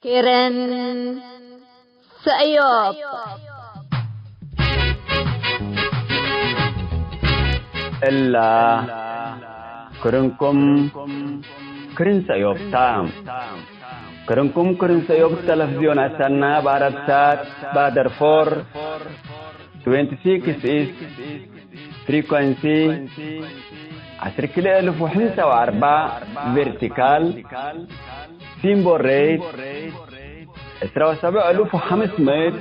كيرن سأيوب إلا كرنكم كرن سأيوب تام كرنكم كرن سأيوب تلفزيون أسنا باربسات بادر 26 is frequency 10,004 vertical symbol rate 7,500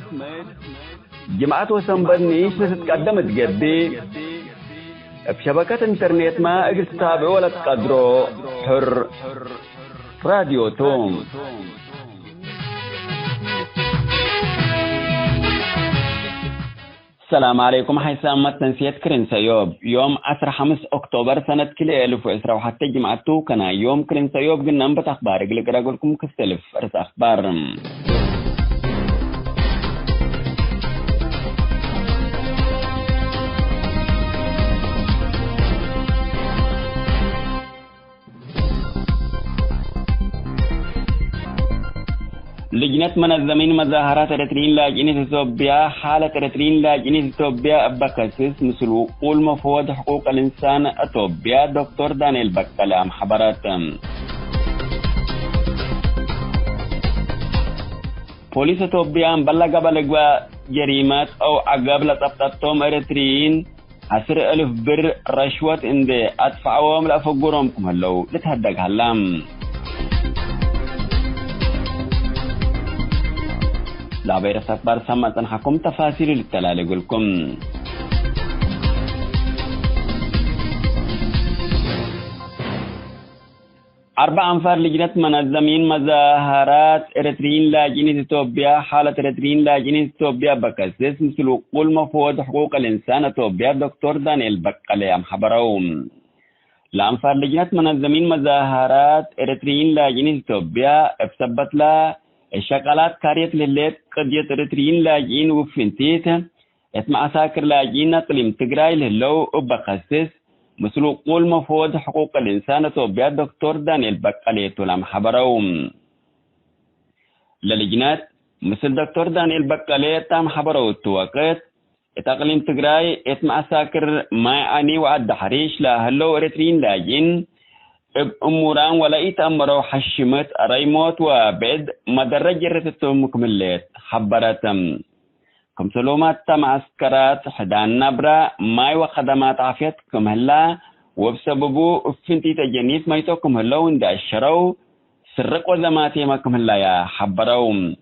جماعات وسنبنيش تتقدم تقدي بشبكة انترنت ما اجل تتابعوا ولا تقدروا حر راديو توم. السلام عليكم حيث ما تنسيت كرين سيوب يوم 15 أكتوبر سنة كل 1010 وحتى جمعتو كان يوم كرين سيوب قلنا نبت أخبار قلق راقلكم كستلف أرس أخبار لجنة منظمين مظاهرات إريتريين لاجئين إثيوبيا حالة إريتريين لاجئين إثيوبيا أبكاسيس مثل وقول مفوض حقوق الإنسان إثيوبيا دكتور دانيال بكالي عم حبرات بوليس إثيوبيا بلغ جريمات أو عقاب لطبطتهم إريتريين 10,000 بر رشوة إندي أدفعوهم لأفقرهم كمهلو لتهدق هلام لا فيروس أخبار سما تنحكم تفاصيل للتلال يقولكم 4 أنفار لجنة منظمين مظاهرات إريتريين لاجئين إثيوبيا حالة إريتريين لاجئين إثيوبيا بكاسيس مثل وقول مفوض حقوق الإنسان إثيوبيا دكتور دانيال بكالي عم حبروم لأنفار لجنة منظمين مظاهرات إريتريين لاجئين إثيوبيا اثبت لا الشغالات كاريت لليت قضية إريتريين لاجئين وفنتيت اسمع ساكر لاجئين نطلم تقراي للو وبخصص مثل قول مفوض حقوق الإنسان إثيوبيا دكتور دانيال بكالي تلام حبروم للجنات مثل دكتور دانيال بكالي تام حبرو التوقت اتقلم تقراي اسمع ساكر ما يعني وعد حريش لهلو إريتريين لاجئين أموران ولا يتأمروا حشمت ريموت وبعد مدرجة رتتهم مكملات حبرتم كم سلومات تم عسكرات حدان نبرة ماي وخدمات عافيتكم هلا وبسببه فنتي تجنيس ما يتوكم هلا وند الشرو سرق وزماتي ماكم هلا يا حبروم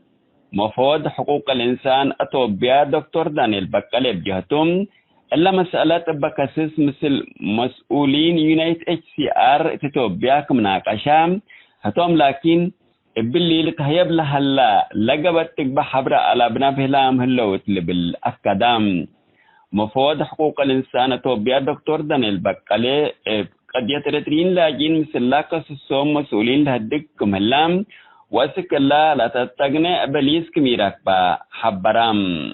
مفوض حقوق الإنسان إثيوبيا دكتور دانيال بكالي بجهتهم إلا مسألة بكاسيس مثل مسؤولين UNHCR إثيوبيا كمناقشة هتوم لكن باللي لتهيب لهلا لقبت تقبح حبر على بنافهلام هلوت بالأكادام مفوض حقوق الإنسان إثيوبيا دكتور دانيال بكالي قد يترترين لاجين مثل لاكس السوم مسؤولين لهدك كمهلام واسك الله لا تتغنى بليس كميراك با حبرام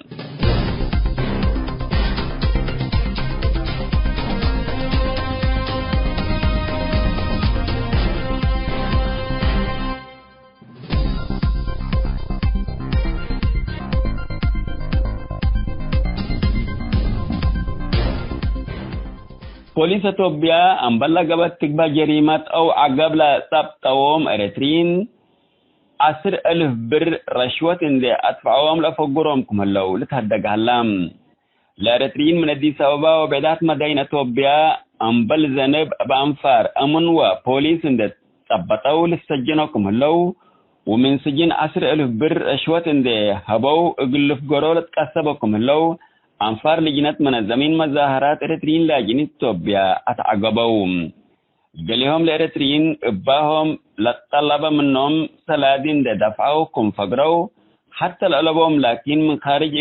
بوليس إثيوبيا أم بلغت تكبا جريمات أو عقاب لا تبتوهم إريتريين 10,000 بر رشوة إندي أدفعوهم لأفقرهم كمهلو لتهدق هلام لإريتريين من أديس أبابا وبعدات مدينة إثيوبيا أم بلزنب بأنفار أمن وبوليس إندي تبتو للسجنو كمهلو ومن سجن 10,000 بر رشوة إندي هبو اقلف قرولة كسبو كمهلو أنفار لجنة منظمين مظاهرات إريتريين لاجئين إثيوبيا أتعقبوهم قالهم لإريتريين إباهم لطلب منهم سلادين دفعوا كم فقروا حتى لألبهم لكن من خارج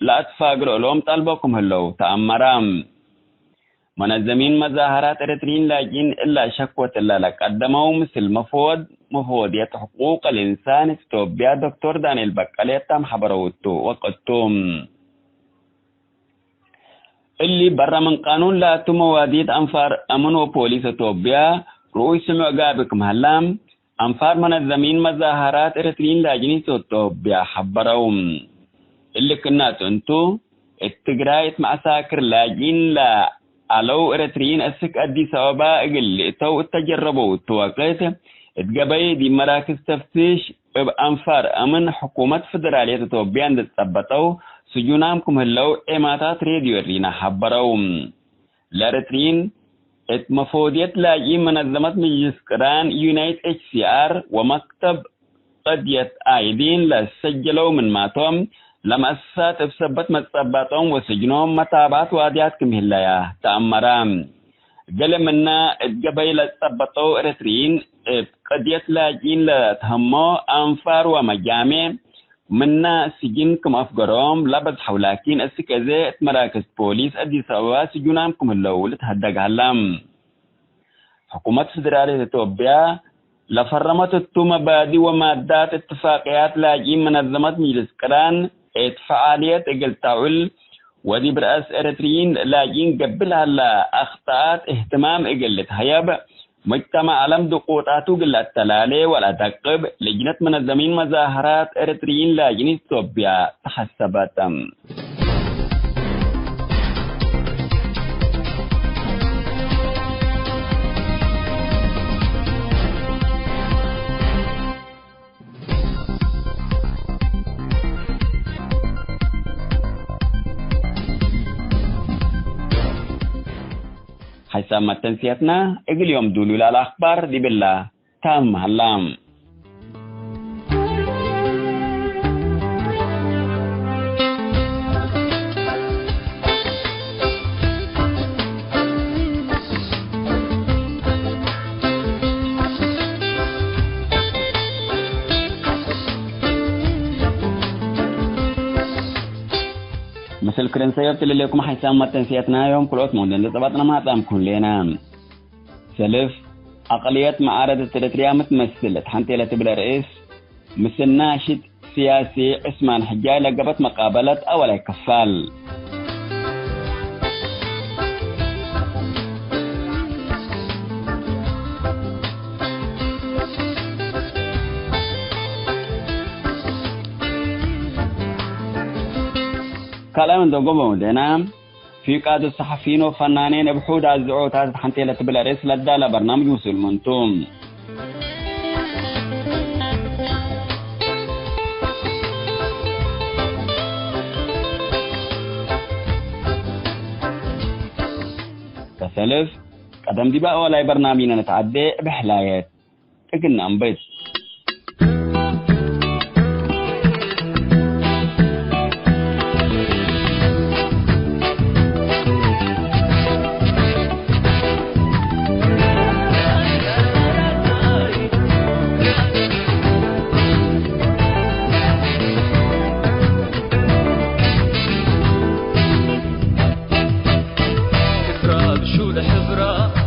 لا تفاقروا لهم طلبكم هلو تأمرام منظمين مظاهرات إريتريين لاجئين إلا شكوة إلا لك قدموا مثل مفوضية حقوق الإنسان إثيوبيا دكتور دانيال بكالي تام حبروتو وقتهم اللي برا من قانون لا تمواديد أنفار أمن وبوليس إثيوبيا رؤوس معقابكم هلام أنفار منظمين مظاهرات إريتريين لاجين إثيوبيا حبروهم اللي كنا تنتو التجرايت مع ساكر لاجين لا علو إريتريين أسك أديس أبابا اللي تو تجربوا توقيت اتقبي دي مراكز تفتيش بأنفار أمن حكومة فدرالية إثيوبيا تثبتوا سجونامكم هلو إماتات راديو رينا حبروهم لإريتريين مفوضية لاجئين منظمة مجلس قران يونايت HCR ومكتب قضية عايدين لسجلوا من ماتهم لمؤسسات بسبت متثبتهم وسجنهم متابعات واديات كمهلايا تأمرام قال منا اتقبيل تثبتوا إريتريين قضية لاجئين لتهموا أنفار ومجامع منا سجن كم أفقرهم لبد حولاكين السكازات مراكز بوليس أدي سوا سجونامكم اللول تهدق هلام حكومة فدرالية إثيوبيا لفرمت مبادئ ومادات اتفاقيات لاجئين منظمة مجلس قران فعاليات اقل تعول ودي برأس إريتريين لاجئين قبلها لأخطاءات اهتمام اقل هياب مجتمع علم دقوطاتو قل التلالي ولا تقب لجنة منظمين مظاهرات إريتريين لاجئين إثيوبيا تحسبتم حسام تنسيتنا اقل يوم دولو للأخبار دي بالله تام هلام مثل كرنسيات اللي لكم حسام تنسيتنا يوم كلوت مودن لطبطنا ما تام كلنا سلف أقلية معارضة إريتريا متمثلة حنتي لتبلا رئيس مثل ناشد سياسي عثمان حجاي لقبت مقابلة أولا كفال كلام دوغو مودنا في قاد الصحفيين وفنانين بحود الزعوتات حنتي لتبلا رئيس لدى برنامج مسلمنتم كسلف قدم دي بقى ولا برنامجنا نتعدي بحلايات تقلنا انبيت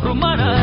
Rumana,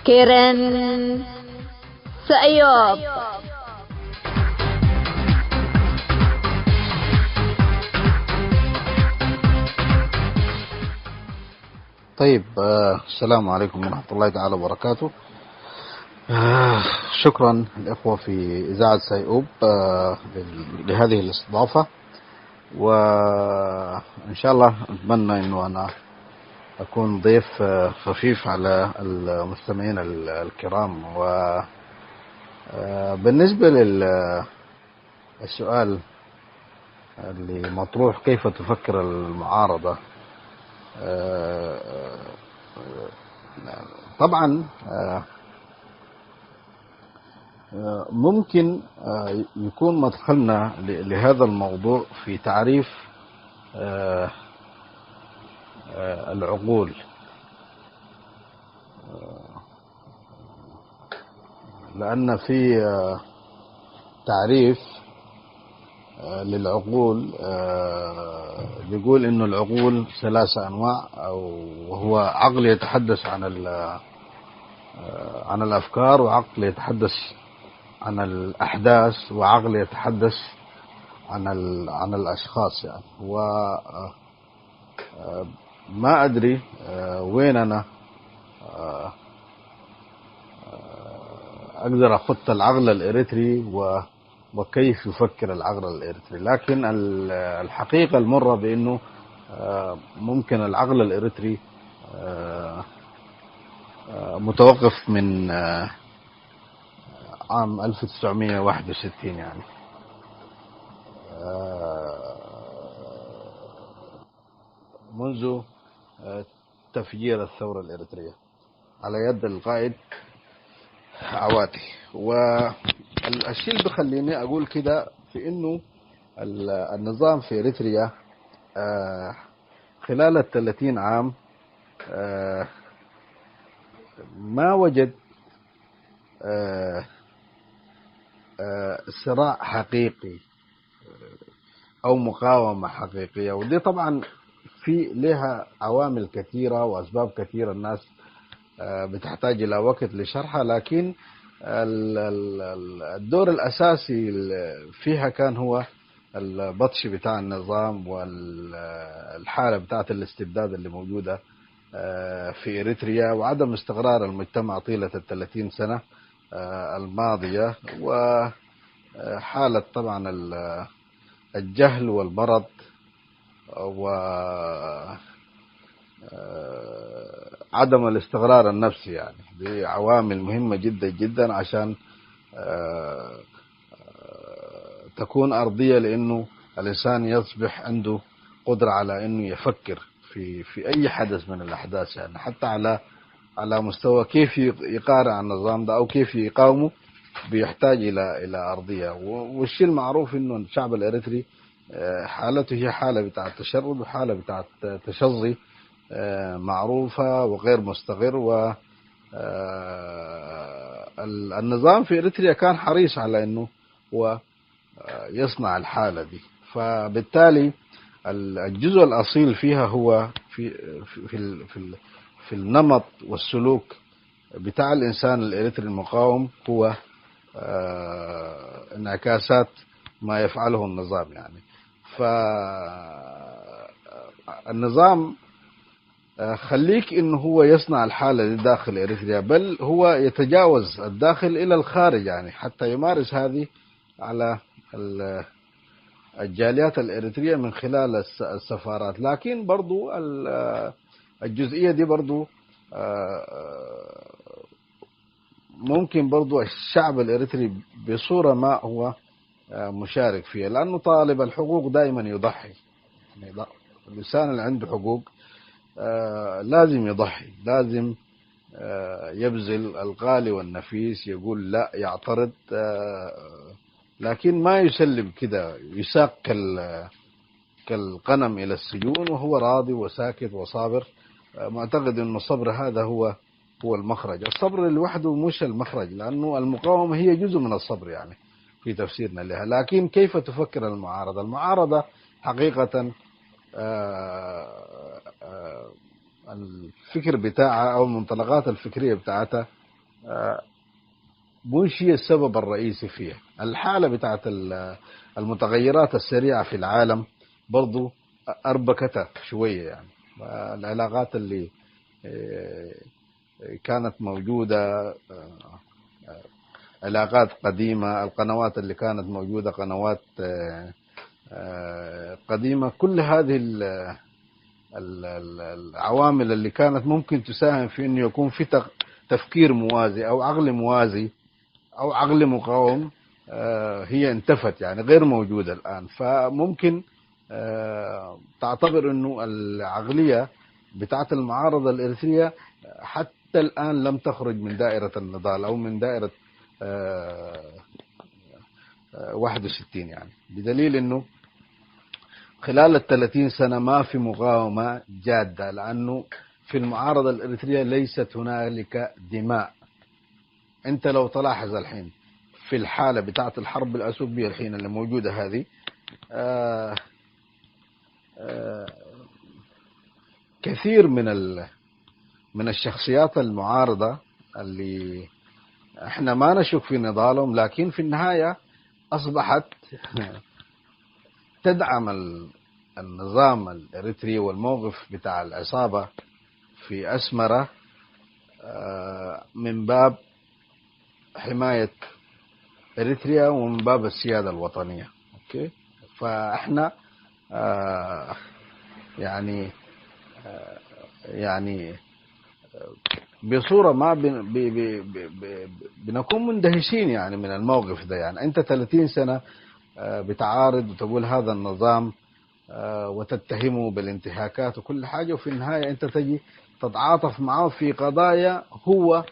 كيرن سأيوب. طيب، السلام عليكم ورحمة الله تعالى وبركاته. شكرا الإخوة في إذاعة سيئوب لهذه الاستضافة، وإن شاء الله أتمنى أنه أنا أكون ضيف خفيف على المستمعين الكرام. وبالنسبة للسؤال اللي مطروح، كيف تفكر المعارضة؟ طبعا ممكن يكون مدخلنا لهذا الموضوع في تعريف العقول، لأن في تعريف للعقول يقول إنه العقول 3 أنواع، وهو عقل يتحدث عن الأفكار، وعقل يتحدث عن الأحداث، وعقل يتحدث عن الأشخاص يعني. وما أدري وين أنا أقدر أخط العقل الإريتري وكيف يفكر العقل الإريتري، لكن الحقيقة المرة بأنه ممكن العقل الإريتري متوقف من عام 1961 يعني، منذ تفجير الثورة الإريترية على يد القائد عواتي. والشيء اللي بخليني أقول كده في إنه النظام في إريتريا خلال 30 عام ما وجد صراع حقيقي أو مقاومة حقيقية، ودي طبعا في لها عوامل كثيرة وأسباب كثيرة الناس بتحتاج إلى وقت لشرحها، لكن الدور الأساسي فيها كان هو البطش بتاع النظام والحالة بتاعت الاستبداد اللي موجودة في إريتريا، وعدم استقرار المجتمع طيلة 30 سنة الماضية، وحالة طبعا الجهل والمرض وعدم الاستقرار النفسي. يعني دي عوامل مهمة جدا جدا عشان تكون أرضية لأنه الإنسان يصبح عنده قدرة على أنه يفكر في أي حدث من الأحداث، يعني حتى على مستوى كيف يقارع النظام ده أو كيف يقاومه، بيحتاج إلى أرضية. والشيء المعروف إنه الشعب الإريتري حالته هي حالة بتاعت تشرد وحالة بتاعت تشظي معروفة وغير مستقر. و النظام في إريتريا كان حريص على أنه هو يصنع الحالة دي. فبالتالي الجزء الأصيل فيها هو في النمط والسلوك بتاع الإنسان الإريتري المقاوم، هو انعكاسات ما يفعله النظام. يعني فالنظام خليك انه هو يصنع الحالة دي داخل اريتريا، بل هو يتجاوز الداخل الى الخارج، يعني حتى يمارس هذه على الجاليات الاريترية من خلال السفارات. لكن برضو الجزئية دي برضو ممكن برضو الشعب الاريتري بصورة ما هو مشارك فيها، لأنه طالب الحقوق دائما يضحي. يعني الإنسان اللي عنده حقوق لازم يضحي، لازم يبذل الغالي والنفيس، يقول لا، يعترض، لكن ما يسلم كده، يساق كالغنم إلى السجون وهو راضي وساكت وصابر. معتقد أن الصبر هذا هو المخرج. الصبر لوحده مش المخرج، لأنه المقاومة هي جزء من الصبر يعني في تفسيرنا لها. لكن كيف تفكر المعارضة؟ المعارضة حقيقة الفكر بتاعها أو المنطلقات الفكرية بتاعتها مش هي السبب الرئيسي فيها. الحالة بتاعت المتغيرات السريعة في العالم برضو أربكتها شوية. يعني العلاقات اللي كانت موجودة علاقات قديمة، القنوات اللي كانت موجودة قنوات قديمة، كل هذه العوامل اللي كانت ممكن تساهم في انه يكون في تفكير موازي او عقل موازي او عقل مقاوم هي انتفت، يعني غير موجودة الآن. فممكن تعتبر انه العقلية بتاعت المعارضة الإرثية حتى الآن لم تخرج من دائرة النضال او من دائرة 61، يعني بدليل انه خلال 30 سنة ما في مقاومة جادة، لأنه في المعارضة الإريترية ليست هنالك دماء. أنت لو تلاحظ الحين في الحالة بتاعت الحرب الأسوبية الحين اللي موجودة هذه، كثير من الشخصيات المعارضة اللي احنا ما نشك في نضالهم، لكن في النهاية أصبحت تدعم النظام الإريتري والموقف بتاع العصابة في أسمرة من باب حماية إريتريا ومن باب السيادة الوطنية. أوكي، فإحنا يعني بصورة ما بنكون مندهشين يعني من الموقف ده. يعني أنت 30 سنة بتعارض وتقول هذا النظام وتتهمه بالانتهاكات وكل حاجة، وفي النهاية أنت تجي تتعاطف معه في قضايا هو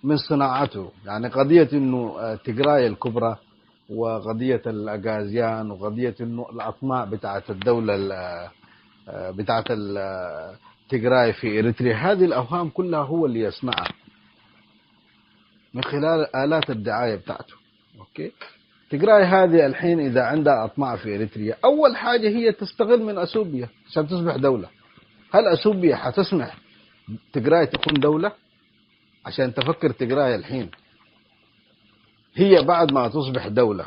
من صناعته. يعني قضية إنه تجراي الكبرى، وقضية الأغازيان، وقضية إنه الأطماع بتاعت الدولة بتاعت تجراي في إريتريا، هذه الأوهام كلها هو اللي يصنعها من خلال آلات الدعاية بتاعته. أوكي، تجراي هذه الحين إذا عندها أطماع في إريتريا، أول حاجة هي تستغل من أثيوبيا عشان تصبح دولة. هل أثيوبيا حتسمح تجراي تكون دولة؟ عشان تفكر تجراي الحين هي بعد ما تصبح دولة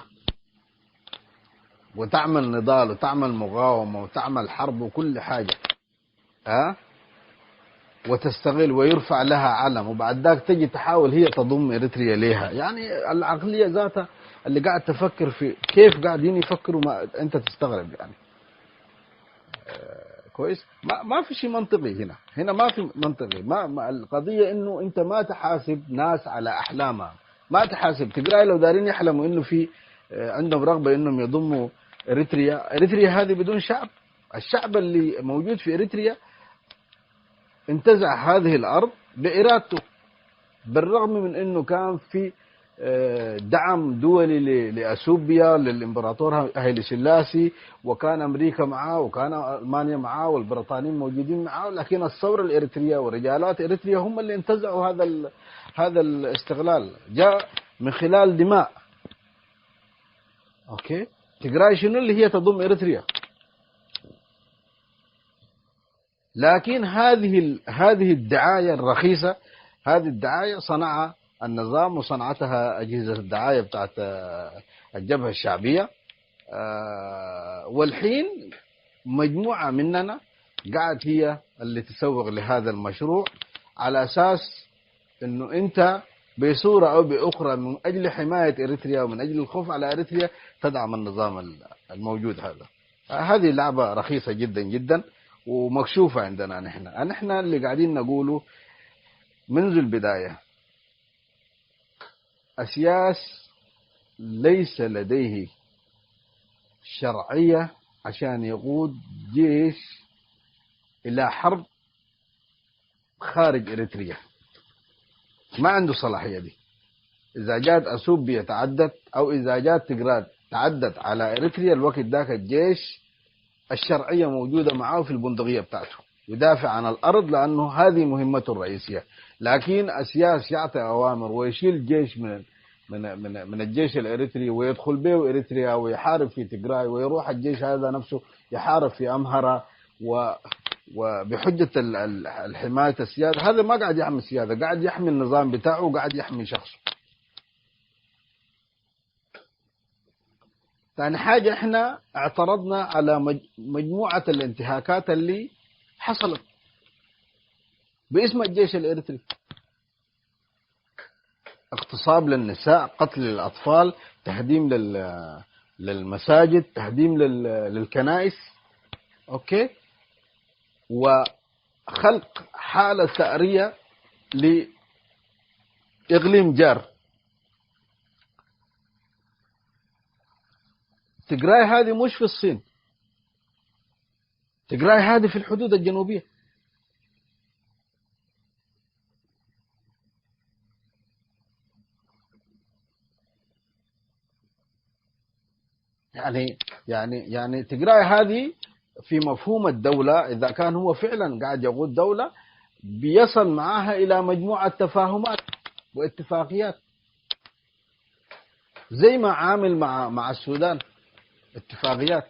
وتعمل نضال وتعمل مقاومة وتعمل حرب وكل حاجة، وتستغل ويرفع لها علم، وبعد ذاك تجي تحاول هي تضم إريتريا ليها. يعني العقلية ذاتها اللي قاعد تفكر في كيف قاعدين يفكروا، ما أنت تستغرب يعني. كويس، ما في شيء منطقي هنا ما في منطقي. ما القضية إنه أنت ما تحاسب ناس على أحلامها، ما تحاسب تقرأ لو دارين يحلموا إنه في عندهم رغبة إنهم يضموا إريتريا هذه بدون شعب. الشعب اللي موجود في إريتريا انتزع هذه الأرض بإرادته، بالرغم من إنه كان في دعم دولي لأثيوبيا للإمبراطور هايلي سلاسي، وكان أمريكا معاه وكان ألمانيا معاه والبريطانيين موجودين معاه، لكن الثورة الإريترية ورجالات إريتريا هم اللي انتزعوا هذا الاستغلال، جاء من خلال دماء. أوكي، تجراي شنو اللي هي تضم إريتريا، لكن هذه الدعاية الرخيصة، هذه الدعاية صنعها النظام وصنعتها أجهزة الدعاية بتاعت الجبهة الشعبية. والحين مجموعة مننا قاعد هي اللي تسوق لهذا المشروع على أساس أنه أنت بصورة أو بأخرى من أجل حماية إريتريا ومن أجل الخوف على إريتريا تدعم النظام الموجود هذا. هذه لعبة رخيصة جدا جدا ومكشوفة عندنا نحن اللي قاعدين نقوله منذ البداية. السياس ليس لديه شرعية عشان يقود جيش إلى حرب خارج إريتريا، ما عنده صلاحية دي. إذا جات أثيوبيا تعدت أو إذا جات تجراد تعدت على إريتريا، الوقت ذاك الجيش الشرعية موجودة معه في البندقية بتاعته، يدافع عن الأرض لأنه هذه مهمته الرئيسية. لكن السياس يعطي أوامر ويشيل جيش من الجيش الإريتري ويدخل به إريتريا ويحارب في تجراي، ويروح الجيش هذا نفسه يحارب في أمهرة وبحجة الحماية السيادة. هذا ما قاعد يحمي السيادة، قاعد يحمي النظام بتاعه وقاعد يحمي شخصه. ثاني حاجة، احنا اعترضنا على مجموعة الانتهاكات اللي حصلت باسم الجيش الإريتري، اغتصاب للنساء، قتل للأطفال، تهديم للمساجد، تهديم للكنائس، اوكي، وخلق حالة ثأرية لإقليم جار. تجراي هذه مش في الصين، تجراي هذه في الحدود الجنوبية. يعني تجراي هذه في مفهوم الدولة، إذا كان هو فعلا قاعد يقود دولة، بيصل معها إلى مجموعة تفاهمات واتفاقيات، زي ما عامل مع السودان اتفاقيات.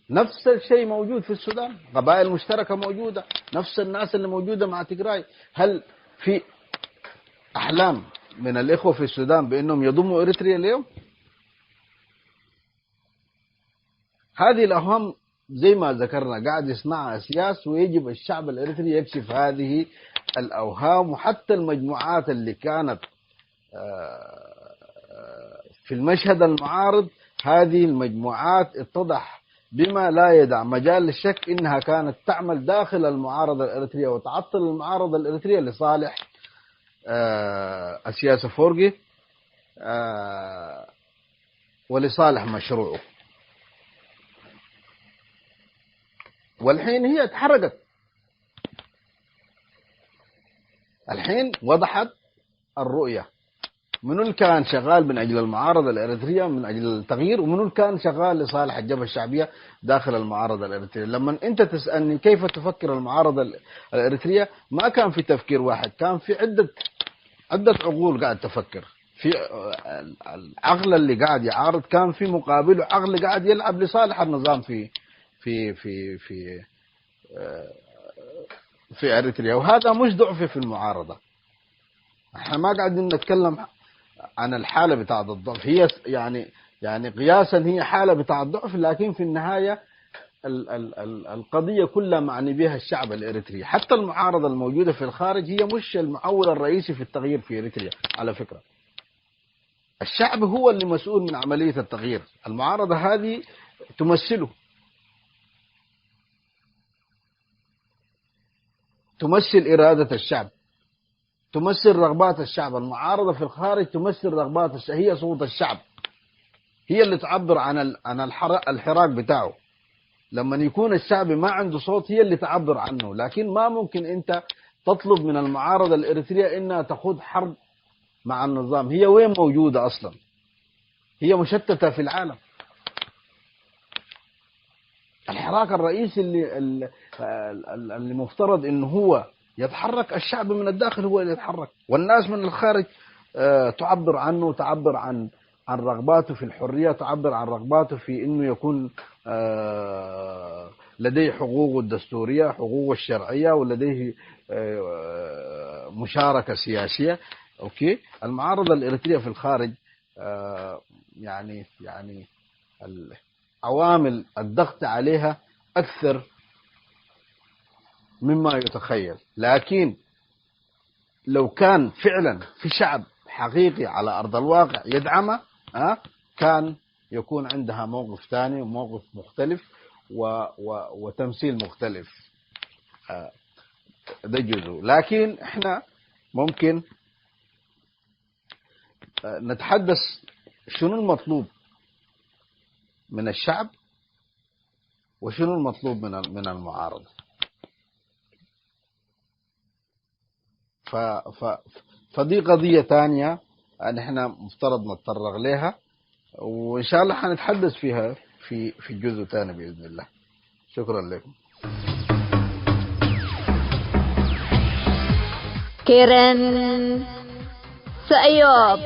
نفس الشيء موجود في السودان، قبائل مشتركة موجودة، نفس الناس اللي موجودة مع تجراي. هل في أحلام من الإخوة في السودان بأنهم يضموا إريتريا اليوم؟ هذه الأوهام زي ما ذكرنا قاعد يصنعها سياس، ويجب الشعب الإريتري يكشف هذه الأوهام. وحتى المجموعات اللي كانت في المشهد المعارض، هذه المجموعات اتضح بما لا يدع مجال للشك انها كانت تعمل داخل المعارضة الإريترية وتعطل المعارضة الإريترية لصالح السياسة فورقي ولصالح مشروعه. والحين هي اتحرقت، الحين وضحت الرؤية، منو اللي كان شغال من أجل المعارضة الإريترية من أجل التغيير، ومنو اللي كان شغال لصالح الجبهة الشعبية داخل المعارضة الإريترية. لما أنت تسألني كيف تفكر المعارضة الإريترية، ما كان في تفكير واحد، كان في عدة عقول قاعد تفكر. في العقل اللي قاعد يعارض كان في مقابله عقل قاعد يلعب لصالح النظام في في في في في إريتريا. وهذا مش ضعف في المعارضة، احنا ما قاعدين نتكلم عن الحالة بتاعة الضعف، هي يعني قياسا هي حالة بتاعة الضعف، لكن في النهاية القضية كلها معني بها الشعب الإريتري. حتى المعارضة الموجودة في الخارج هي مش المعول الرئيسي في التغيير في إريتريا على فكرة، الشعب هو اللي مسؤول من عملية التغيير. المعارضة هذه تمثل إرادة الشعب، تمثل رغبات الشعب. المعارضة في الخارج تمثل رغبات الشعب، هي صوت الشعب، هي اللي تعبر عن الحراك بتاعه. لما يكون الشعب ما عنده صوت هي اللي تعبر عنه. لكن ما ممكن انت تطلب من المعارضة الإريترية انها تخوض حرب مع النظام، هي وين موجودة أصلا؟ هي مشتتة في العالم. الحراك الرئيسي اللي مفترض انه هو يتحرك، الشعب من الداخل هو اللي يتحرك، والناس من الخارج تعبر عنه، تعبر عن رغباته في الحرية، تعبر عن رغباته في انه يكون لديه حقوقه الدستورية، حقوقه الشرعية، ولديه مشاركة سياسية. اوكي، المعارضة الإريترية في الخارج يعني عوامل الضغط عليها أكثر مما يتخيل، لكن لو كان فعلا في شعب حقيقي على أرض الواقع يدعمها كان يكون عندها موقف ثاني وموقف مختلف وتمثيل مختلف. ده جزء، لكن احنا ممكن نتحدث شنو المطلوب من الشعب وشنو المطلوب من المعارضة. فدي قضية تانية نحن مفترض نتطرق لها، وإن شاء الله حنتحدث فيها في جزء تاني بإذن الله. شكرا لكم. كيرن سأيوب.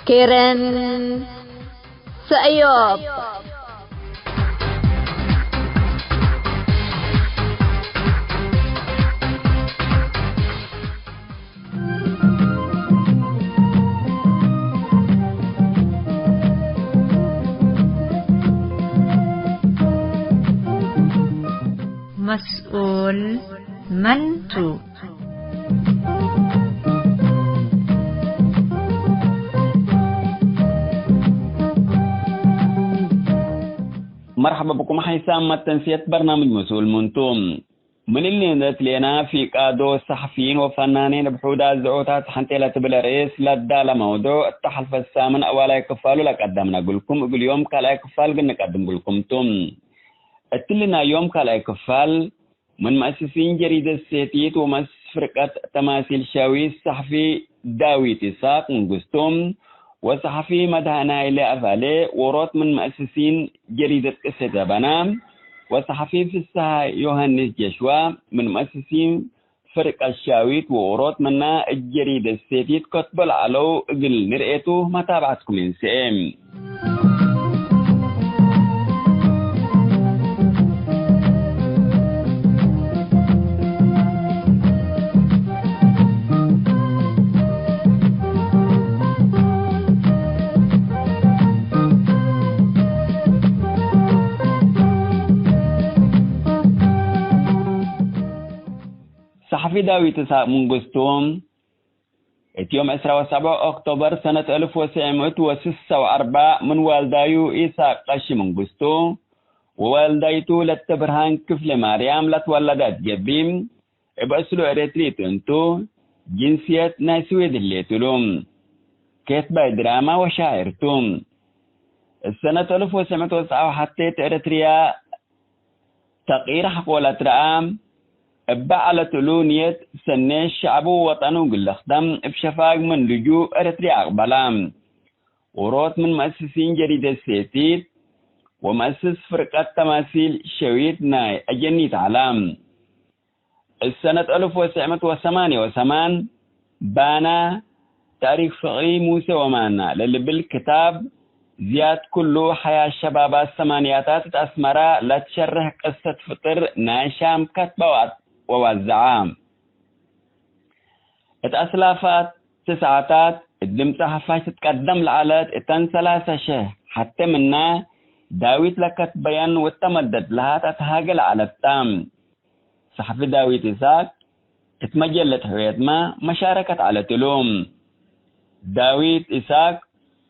كيرن سأيوب. مسؤول منتو. مرحبا بكم حيسام تنسية برنامج مسؤول منتوم. من اللي نزلت لنا في قادو الصحفيين وفنانين بحودا الزعوتات حنتيلة بالرئيس لدى موضوع التحالف الثامن أولا يكفالوا لك قدمنا قلكم قل يوم كلا يكفال قلنا قدم قلكم توم. اتلنا يوم كلا يكفال من مؤسسين جريدة السيتيت ومؤسس فرقة تماثيل شاوي الصحفي داويت إساق نقستم وصحفي مدهنا إلى أفالي وروت من مؤسسين جريدة قصة بنام وصحفي في الساعة يوهانس جشوا من مؤسسين فرقة الشاويت وروت منا الجريدة السيتيت كتب العلو قل نرئيته متابعتكم إنسان. صحفي داويت إساق منقستوم يوم 17 أكتوبر سنة 1946 من والدايو إساق قش منقستو ووالدايتو لتبرهان كفل مريم لتولدت جبيم بأسلو إريتريت انتو جنسية ناسويد اللي تلوم كتبة دراما وشاعرتوم. السنة 1909 حطيت إريتريا تغيير حقولة رام على تلونية سنة الشعب وطنه قلخدم بشفاق من لجوء أريتريا أقبلام وروت من مؤسسين جريدة السيتيت ومؤسس فرقة تماثيل شويت ناي أجنيت علام. السنة 1988 بانا تاريخ فقري موسى ومانا للي بالكتاب زياد كله حياة الشباب الثمانياتات أسمراء لا تشرح قصة فطر ناشام كتبوات ووزعام اتأسلافات تسعتات الدمتة حفاش تتقدم لعالات اتن 3 شهر حتى منا داويت لكت بيان واتمدد لها تتهاجل على التام. صحفي داويت إساق اتمجلت حويت ما مشاركت على تلوم. داويت إساق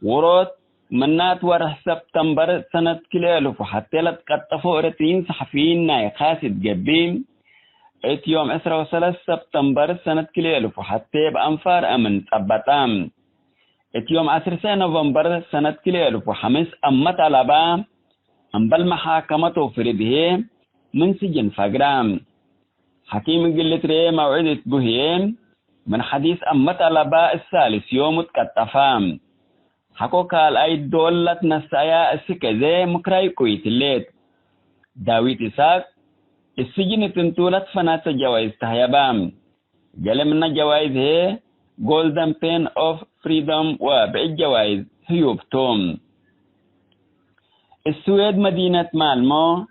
وروت منات ورح سبتمبر سنة كلالف وحتى لتقطفوا إرتين صحفيين ناي خاسد جبيم يوم 13 سبتمبر سنة كلالف وحتى بأنفار أمن تبتام يوم 10 نوفمبر سنة كلالف وحمس أمت على أنبل محاكمة وفرده من سجن فقرام حكيم قلت ري موعدة بهيم من حديث أمت على الثالث يوم تكتفام حكو قال أي دولة نسايا السكزي مكراي كويت الليت. داويت إساق السجن تنتولت فنات جوائز تهيبام جلمنا جوائز هي Golden Pen of Freedom وبعد جوائز هيوب توم. السويد مدينة مالمو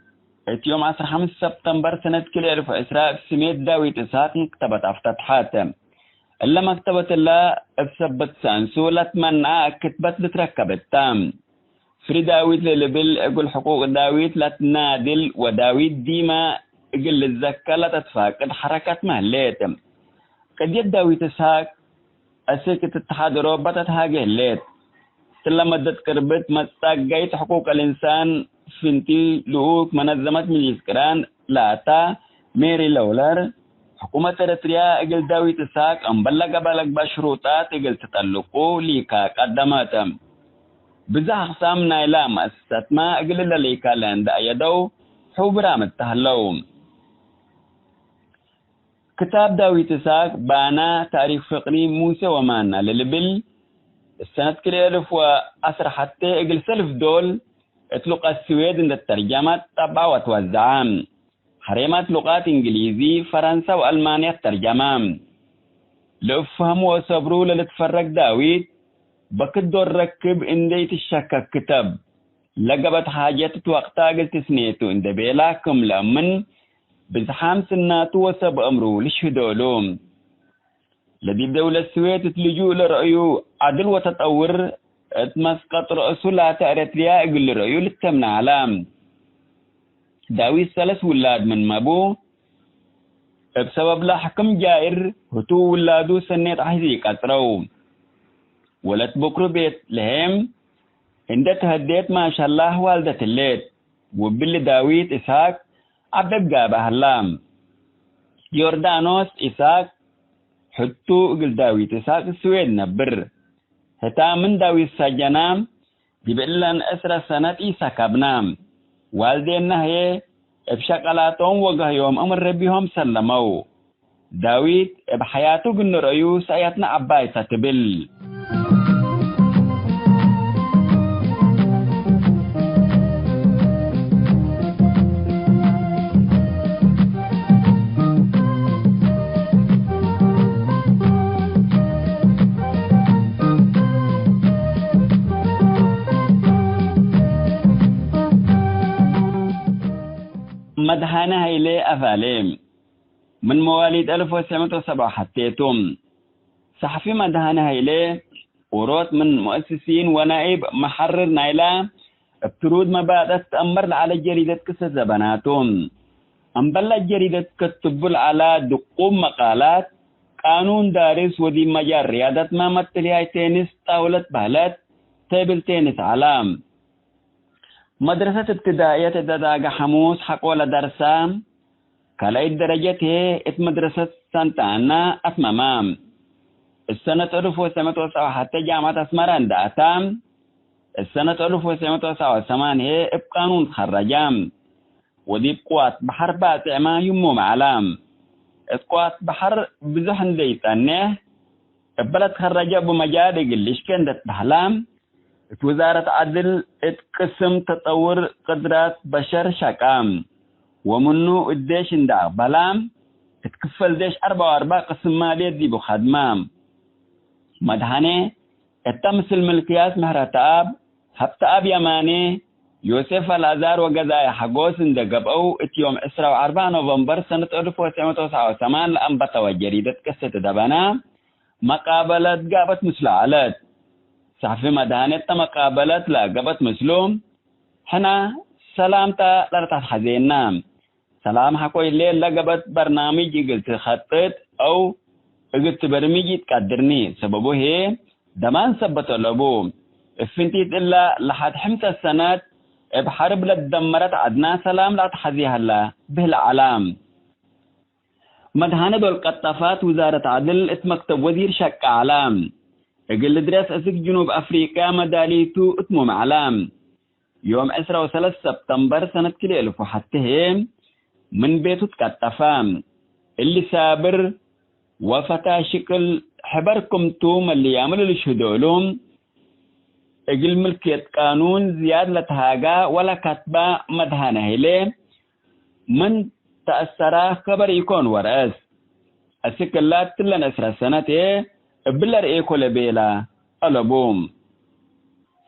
يوم 15 سبتمبر سنة كل 1000 سميت داويت إساق كتبت افتتحات إلا مكتبة الله بسبت سانسو لتمنع كتبت لتركبت تام فري داويت للبل اقول حقوق داويت لتنادل وداويت ديما اقل الزكاة لتتفاقد حركات مهليت قد يد داويت إساق أسيكة اتحاد أوروبا تتهاجه الليت تلمدت قربت مستاقيت حقوق الإنسان فنتي لوك منظمة مجلسكران لاتا ميري لولر حكومة إريتريا اقل داويت إساق انبلغ بلغ بشروطات اقل تطلقو ليكا قدماتا بزا أقسام نايلا مؤسسات ما اقل ليكا لاند أيدو حوبرام التهلوم. كتاب داويت إساق بانا تاريخ فقري موسى ومانا للبل السنة كلي 1010 حتى اقل سلف دول اطلق السويد عند الترجمة طبع وتوزعام حريمات لغات انجليزي فرنسا والمانيا الترجمام لأفهم وصبروا للتفرق داويت بكدور ركب اندي تشكك كتاب لقبت حاجات وقتا قلت سنيتو اند بيلاكم لأمن بزحام سناتو وسب أمرو لشهدولهم لدي الدولة السويت تلجوء لرأيو عدل وتطور اتمسقط رأسو لا تأريتريا اقل لرأيو للتمن علام داوي الثلاث ولاد من مابو بسبب لا حكم جائر هتو ولادو سنيت حزيق أترو ولت بكرو بيت لهم عند تهديت ما شاء الله والدة الليت وباللي داويد إسحاق عبد جابه اللام يوردانوس إسحاق حطو قل داويد إسحاق السويد نبر هتا من داويد سجنام جبلن أسرى سنة إسحاق ابنام والدينا هي بشكلاتهم وجه يوم أمر ربيهم سلموا داويد بحياته قلنا رأيو سياتنا عباي تتبل مدهانة هيلي أفاليم من مواليد 1907 حتيتم صحفي مدهانة هيلي وروت من مؤسسين ونائب محرر نايلا بترود مبادئ تأمر على جريدة كسر زبناتهم أمبلا جريدة كتبل على دقوم مقالات قانون دارس ودي مجال رياضة ما متليها تنس طاولة بهلات تابل تنس علام مدرسة ابتدائية تداغا حموس حقولة درسام كلاي درجة هي مدرسة سانتانا أتمامام السنة 1907 حتى جامعة أسمران داتام السنة 1907 هي بقانون خرجام ودي بقوات بحر باتعما يموم علام قوات بحر بزحن ديتانيه البلد خرجة بمجال يقلش كندت بحلام وزارة عدل اتقسم تطور قدرات بشر شكام ومنو الديش اندع بلام اتكفل ديش 4 قسم مالية دي بخدمام مدهاني التمثل ملكياس مهرتاب هفتاب يماني يوسف الازار وقضايا حقوس اندقب او اتيوم 4 نوفمبر سنة 1989 لأنبطة وجريدة كسة دبنا مقابلة قابت مسلعلت صحفي مدهانة مقابلة لقبت مسلوم حنا سلامتا لرتاح حزينا سلام حكو الليل لقبت برنامج قلت خطط او قلت برمجي تقدرني سببه هي دمان سبت لبو افنتيت إلا لحد 5 سنوات بحرب لدمرت عدنا سلام لا تحذيها الله به العلام مدهانة بالقطافات وزارة عدل اتمكتب وزير شك علام اقل درس اسك جنوب افريقيا مداليتو اتمم علام يوم 13 سبتمبر سنة كل 1000 وحتى من بيتو تكتفام اللي سابر وفتا شكل حبركم توم اللي يعملوا الشهدولهم اقل ملكية قانون زياد لتهاقا ولا كتبا مدهانه ليه من تأثرا خبر يكون ورأس اسك الله تلن اسرى سنة بلر ايكو لبيلا ألبوم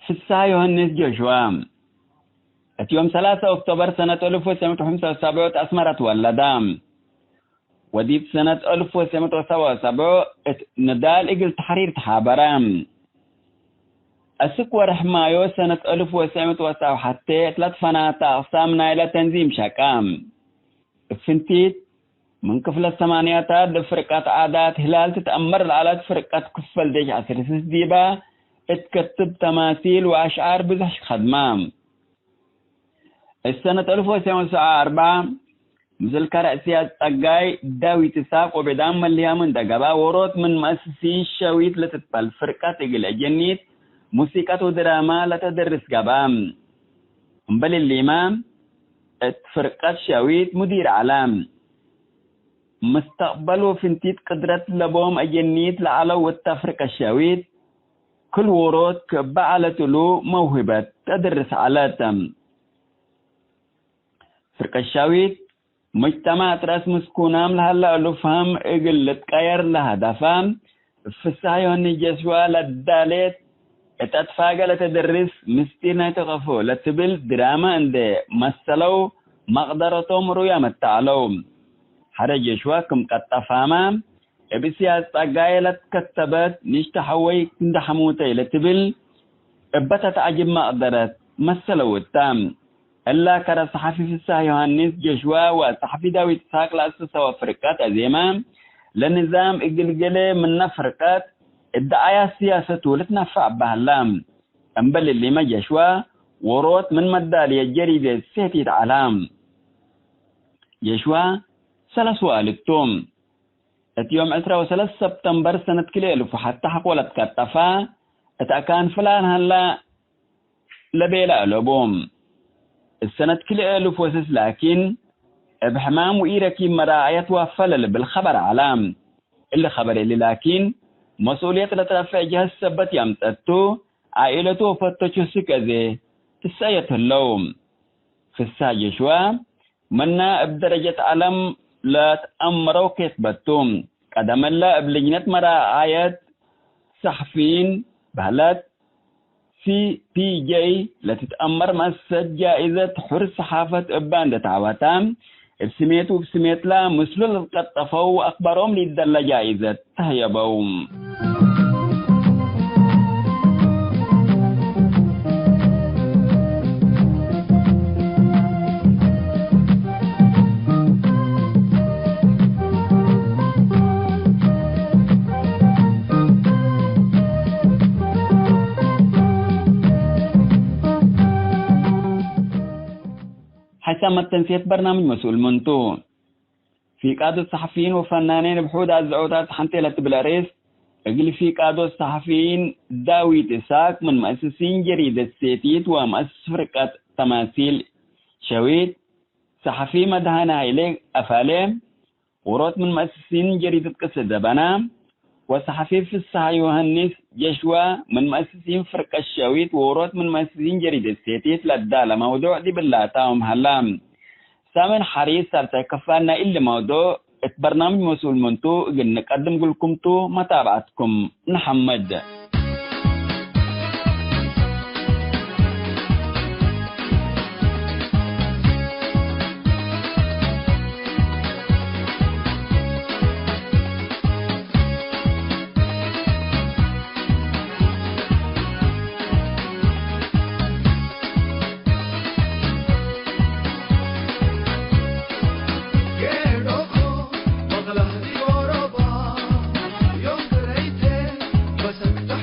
حسا يوهنس جوشوام يوم 3 أكتوبر سنة 1975 أسمرت ولدام وديت سنة 1977 ندال إقل تحرير تحابرام أسك ورحمايو سنة 1907 حتى 3 فناتا أقسامنا إلى تنظيم شاكام فنتيت من كفل الثمانيات فرقات عادات هلال تتأمر العادات فرقات كفل ديش عصر ديبا اتكتب تماثيل وأشعار بزحش خدمام السنة 1904 مثل كرأسيات أقاي داوي تساق وبدام مليها من دقبا وروت من مؤسسي الشاويت لتتبال فرقات إقل أجنيت موسيقى ودراما لتدرس قبام مبل الإمام فرقات شاويت مدير علام مستقبله فنتيت قدرت لبوم أجنيت لعلو والتفرق الشاويت كل ورود كبع على تلو موهبة تدرس على تم فرق الشاويت مجتمع تراس مسكونام لهلا لفهم اقل تقير لها دفام في السعيون جسوا للدالت اتفاقل تدرس مستينا تقفو لتبل دراما عند مسلو مقدرتهم رؤيا متعلو حرج يشوا كم قطفاما بسياس تقايلت كتبت نشتحوي كند حموتي لتبل ابتت عجب مقدرت مسلو التام إلا كرا صحفي في الساعة يوهانيس جشوا وصحفي داويد ساق لأسسة وفرقات أزيما لنظام إقلقلي من نفرقات الدعاية السياسة لتنفع بهاللام أنبل اللي ما جشوا وروت من مدالية الجريدة سيتي علام جشوا سلسوا ألكتوم يوم 13 سبتمبر سنة كليلف وحتى حقولت كتفا اتأكان فلان هلا لبيلا لبوم السنة كليلف وسس لكن بحمام وإيركي مراعية وفلل بالخبر علام اللي خبر اللي لكن مسؤولية لترفع جهاز سبت يمتدتو عائلته فتشو سكذي تساية اللوم في الساجة شوا منا بدرجة علم لا تأمروا كتبتهم قدم الله بلجنة مراعية صحفيين بهلات CPJ لتتأمر مسجد جائزة حر صحافة إبان تعواتام بسميت لا مسلول القطفة وأخبرهم للدل جائزة تهيبهم حسام التنسيق برنامج مسؤول منتو في قادة الصحفيين وفنانين بحود الزعوتات حنتيلة بلاريس اقل في قادة الصحفيين داويد إساق من مؤسسين جريدة سيتيت ومؤسس فرقة تماثيل شويت صحفي مدهان هايلي أفالي وروت من مؤسسين جريدة قصة بنا وصحفي في الصحة يوهنس جشوا من مؤسسين فرقة الشويت وروت من مؤسسين جريدة سيتيت لدالة موضوع دي باللاتاهم هلام سامن حريص سارتا كفانا إلا موضوع برنامج مسؤول منتو قل نقدم لكم تو متابعتكم نحمد بس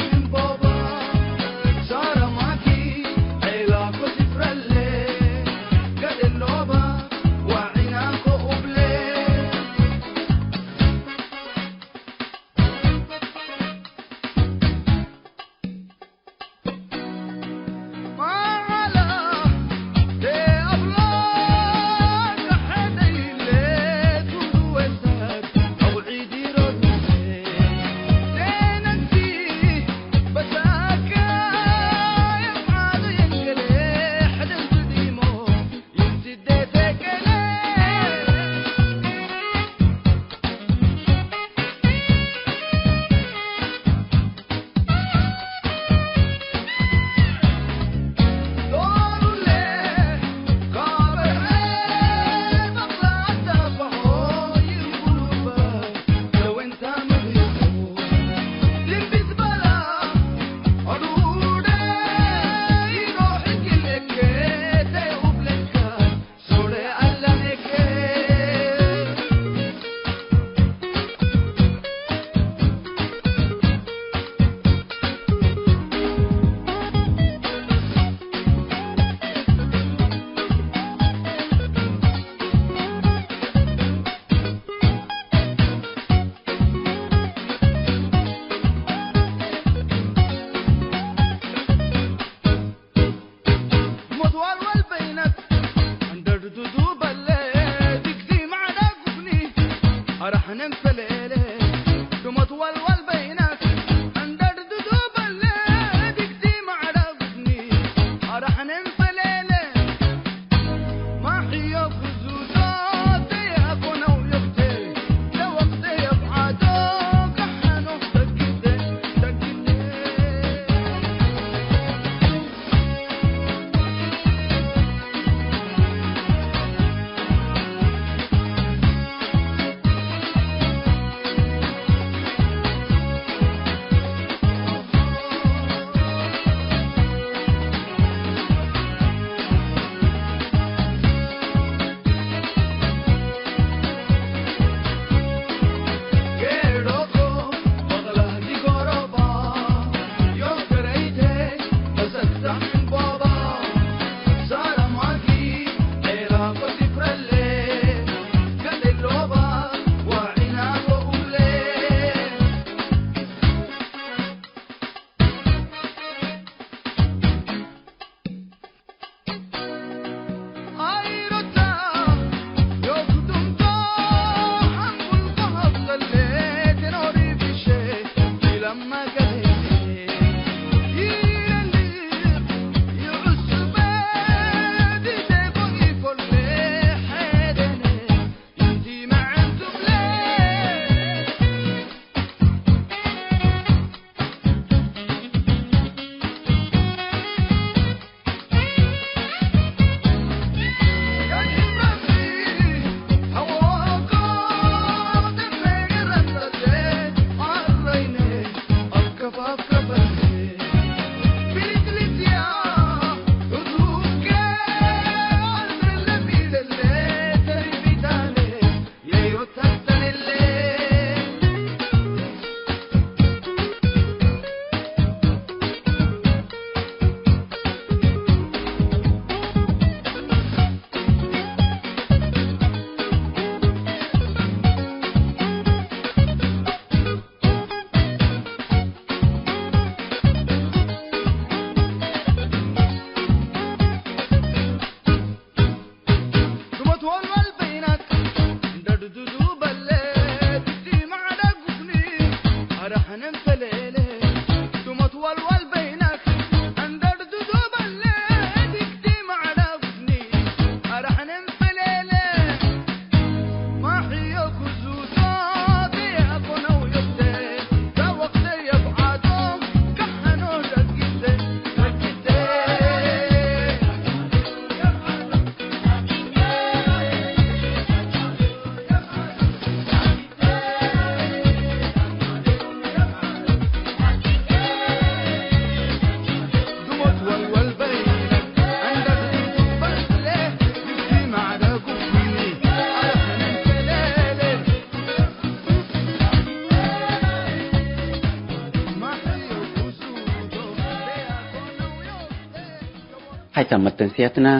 حيث تنسيتنا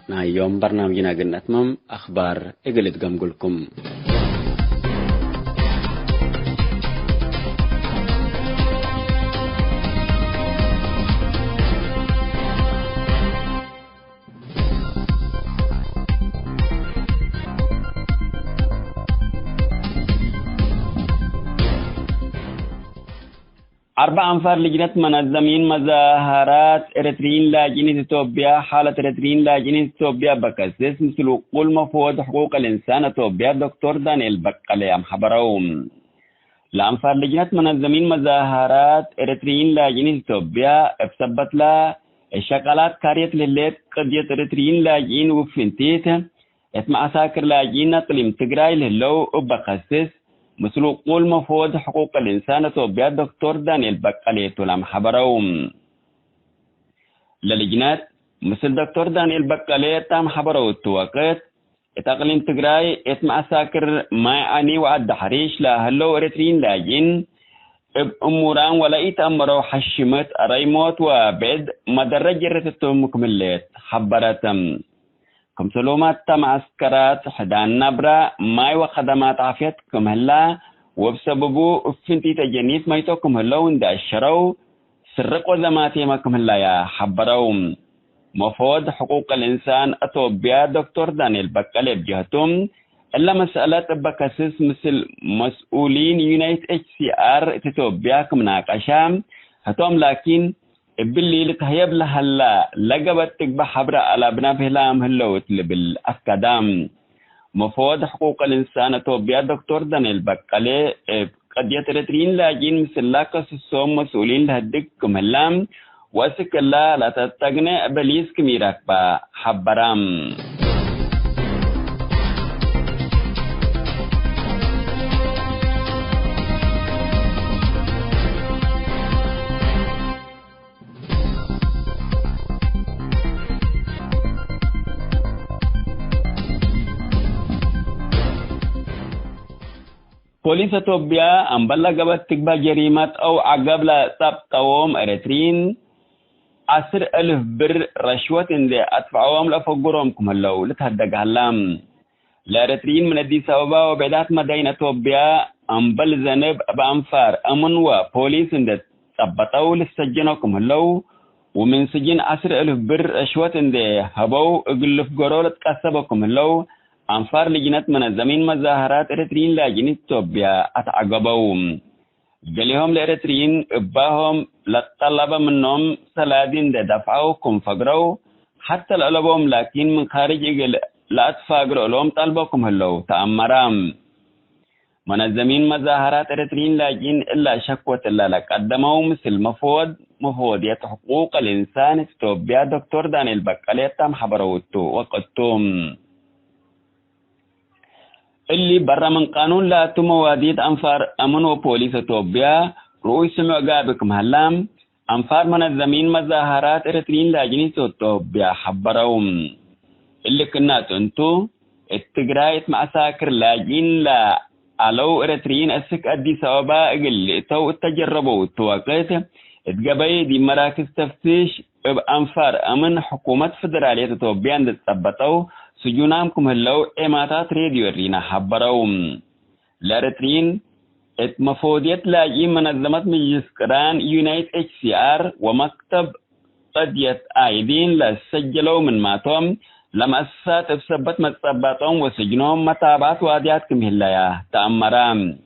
نا يوم برنامجنا قلنا أخبار إقلت قمقلكم. أربع أنفار لجنة منظمين مظاهرات إريتريين لاجئين إثيوبيا حالة إريتريين لاجئين إثيوبيا بكسس مثل قول مفوض حقوق الإنسان إثيوبيا دكتور دانيال بقالي أم حبروم. لأنفار لجنة منظمين مظاهرات إريتريين لاجئين إثيوبيا اثبت لا الشغالات كاريت لليت قضية إريتريين لاجئين وفنتيت اسمع أساكر لاجئين نقلم تقراي للو بكسس مثل قول مفوض حقوق الإنسان إثيوبيا دكتور دانيال بقالي تلام حبروم. للجنات مثل دكتور دانيال بقالي تام حبرو التوقت اتقلم تقراي اسمع ساكر ما أني وعد حريش لا هلو إريتريين لاجين أموران ولا يتأمروا حشمت ريموت وبعد مدرج رتتهم مكملات حبرتم كم سلومات تم عسكرات حدان نبرة ماي وخدمات عافيتكم هلا وبسببه فنتي تجنيس ما يتوكم هلا وندا الشرو سرق وزماتي ماكم هلا يا حبروم. مفوض حقوق الإنسان إثيوبيا دكتور دانيال بقالي بجهتهم إلا مسألة بكاسس مثل مسؤولين يونايت HCR إثيوبيا كمناقشة هتوم لكن باللي لتهيب لهلا لقبت تقبح حبرة على بنابهلام هلوت بالأفكادام. مفوض حقوق الإنسان إثيوبيا دكتور دانيال بقالي قد يترترين لاجين مثل لاكس السوم مسؤولين لهدكم هلام واسك الله لا تتغنى بليس كميراك با حبرام. بوليس إثيوبيا أمبلا قبت تقبى جريمات أو عقب لا تبقوهم إريتريين 10,000 بر رشوة إندي أدفعوهم لفقرهم كمهلو لتهدق هلام. لإريتريين من أديس أبابا وبعدات مدينة إثيوبيا أمبل زنب بأنفار أمن وبوليس إندي تبطوا للسجنوا كمهلو ومن سجن 10,000 بر رشوة إندي هبو اقلف قرول تكسبوا كمهلو أنفار لجنة منظمين مظاهرات إريتريين لاجئين إثيوبيا أتعقبوهم. جليهم لإريتريين إباهم لطلب منهم سلادين دفعوا كم فقروا حتى لألبهم لكن من خارج لا تفاقروا لهم طلبكم هلو تأمرام. منظمين مظاهرات إريتريين لاجئين إلا شكوة إلا لك قدموا مثل مفوضية حقوق الإنسان إثيوبيا دكتور دانيال بقالي تام حبروتو وقتهم اللي برا من قانون لا تمواديد أنفار أمن وبوليس إثيوبيا رؤوس معقابكم هلام أنفار منظمين مظاهرات إريتريين لاجئين إثيوبيا حبروم اللي كنا تنتو التقراية مع ساكر لاجئين لا علو إريتريين أسك أديس أبابا اللي تو تجربوا التوقيت اتقبي دي مراكز تفتيش بأنفار أمن حكومة فدرالية إثيوبيا عند تثبتوا سجونامكم هلو إماتات راديو رينا حبروم. لإريتريين مفوضية لاجئين منظمة مجلس قران يونايت HCR ومكتب قضية آيدين لسجلوا من ماتهم لمؤسسات بسبت متثبتهم وسجنهم متابعات وادياتكم هلايا تأمرام.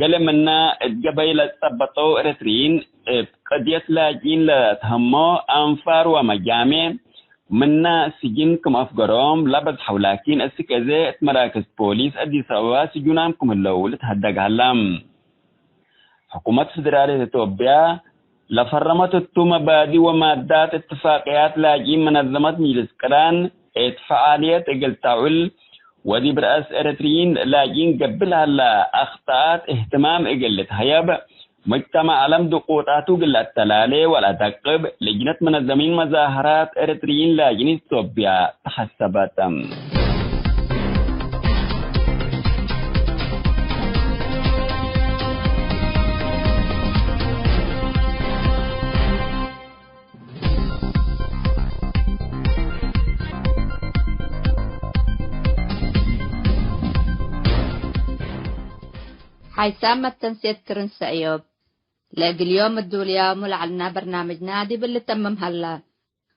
قال منا الجبيل تثبتوا إريتريين قضية لاجئين لتهموا أنفار ومجامع منا سجنكم أفقرهم لبس حولاكين السكازات مراكز بوليس أديس أبابا سجونامكم اللو لتهدق هلام. حكومة فدرالية إثيوبيا لفرمت التمبادي ومادات اتفاقيات لاجئين منظمة مجلس قران فعالية اقل تعول ودي برأس إريتريين لاجئين قبلها لأخطاءات اهتمام اقل هياب مجتمع علم دقوطاتو قل التلالي ولا تقب لجنة منظمين مظاهرات إريتريين لاجئين إثيوبيا تحسبتم. حيسامة تنسيت كرن سأيوب لاقي اليوم الدوليا ملعلنا برنامج نادي باللي تمم هلا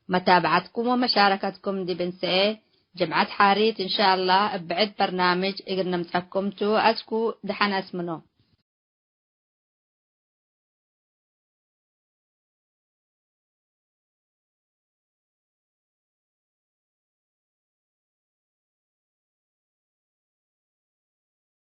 متابعتكم ومشاركتكم دي بنساء جمعة حاريت إن شاء الله بعد برنامج إقرنا متحكمتو أسكو دحنا اسمنو